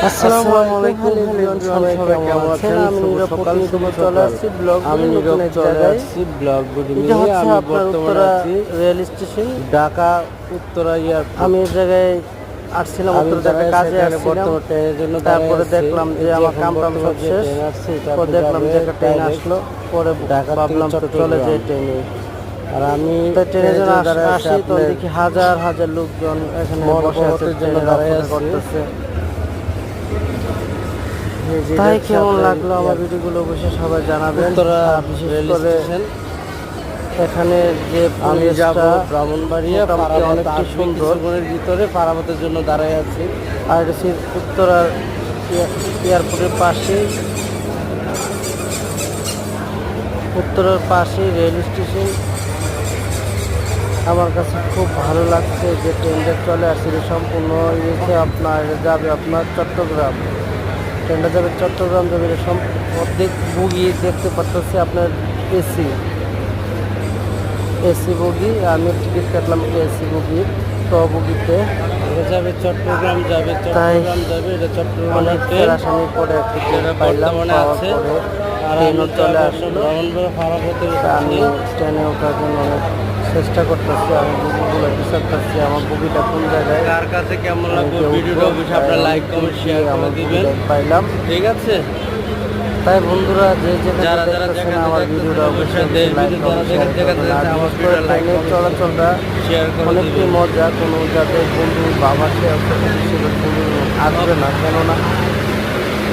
আসসালামু আলাইকুম এভরিওয়ান, সবাই কেমন আছেন? আমি নীরব প্রতিনিধি চলে আসছি ব্লগ এটা হচ্ছে আপনার Uttara rail station, Dhaka Uttara airport. আমি এই জায়গায় আসছিলাম, উত্তরা একটা কাজে আসছিলাম। তারপরে দেখলাম যে আমার কাম সব শেষ, পরে দেখলাম যে একটা ট্রেন আসলো, পরে ভাবলাম তো চলে যাই ট্রেনে। আর আমি ট্রেনে যেন আসি তো দেখি হাজার হাজার লোকজন এখানে বসে আছে, ট্রেনের অপেক্ষা করতেছে। তাই কেমন লাগলো আমার ভিডিওগুলো অবশ্যই সবাই জানাবেন। বিশেষ করে এখানে যে আমি যাব পরিবেশটা ব্রাহ্মণবাড়িয়া অনেকটা সুন্দর। ভিতরে পারাবতের জন্য দাঁড়ায় আছি। আর এটা হচ্ছে উত্তরার এয়ারপোর্টের পাশে, উত্তরার পাশে রেল স্টেশন। আমার কাছে খুব ভালো লাগছে যে ট্রেনটা চলে আসছে, সম্পূর্ণ ইয়েছে আপনার যাবে আপনার চট্টগ্রাম। ট্রেনটা যাবে চট্টগ্রাম যাবে, অর্ধেক বগি দেখতে পাচ্ছি আপনার এসি বগি। আমি টিকিট কাটলাম এসি বগির, বগিতে যাবে চট্টগ্রাম যাবে, তাই এটা চট্টগ্রাম অনেক ফেরাসানির পরে একটা ট্রেন পাইলাম, পাওয়ার পরে ট্রেনও চলে আসলো। আমি ট্রেনে ওঠার জন্য অনেক চেষ্টা করতেছি, আমি বগিগুলো বিচার করছি আমার বগিটা কোন জায়গায়। কার কাছে কেমন লাগবে ভিডিওটা অবশ্যই আপনারা লাইক কমেন্ট শেয়ার করে দিবেন। পাইলাম, ঠিক আছে। তাই বন্ধুরা যে যারা দেখতেছেন আমার ভিডিওটা অবশ্যই লাইক আমার ট্রেনের চলাচলটা শেয়ার করে অনেকটাই মজা। কোনো যাদের বন্ধু বাবা সে আসবে না, কেননা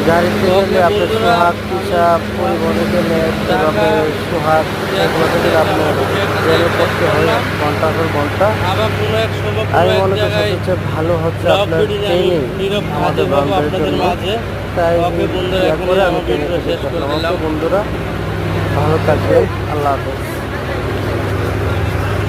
গাড়িতে গেলে আপনার সোহাগ পিসাব পরিবহনে গেলে সেভাবে সোহাগ এগুলো থেকে আপনার ট্রেনে করতে হয় ঘন্টার পর ঘন্টা। আমি মনে করি সবচেয়ে ভালো হচ্ছে আপনার ট্রেনিং আমাদের বান্ধবের জন্য। তাই করে আমি ট্রেনে শেষ করলাম। বন্ধুরা ভালো থাকবেন, আল্লাহ হাফেজ।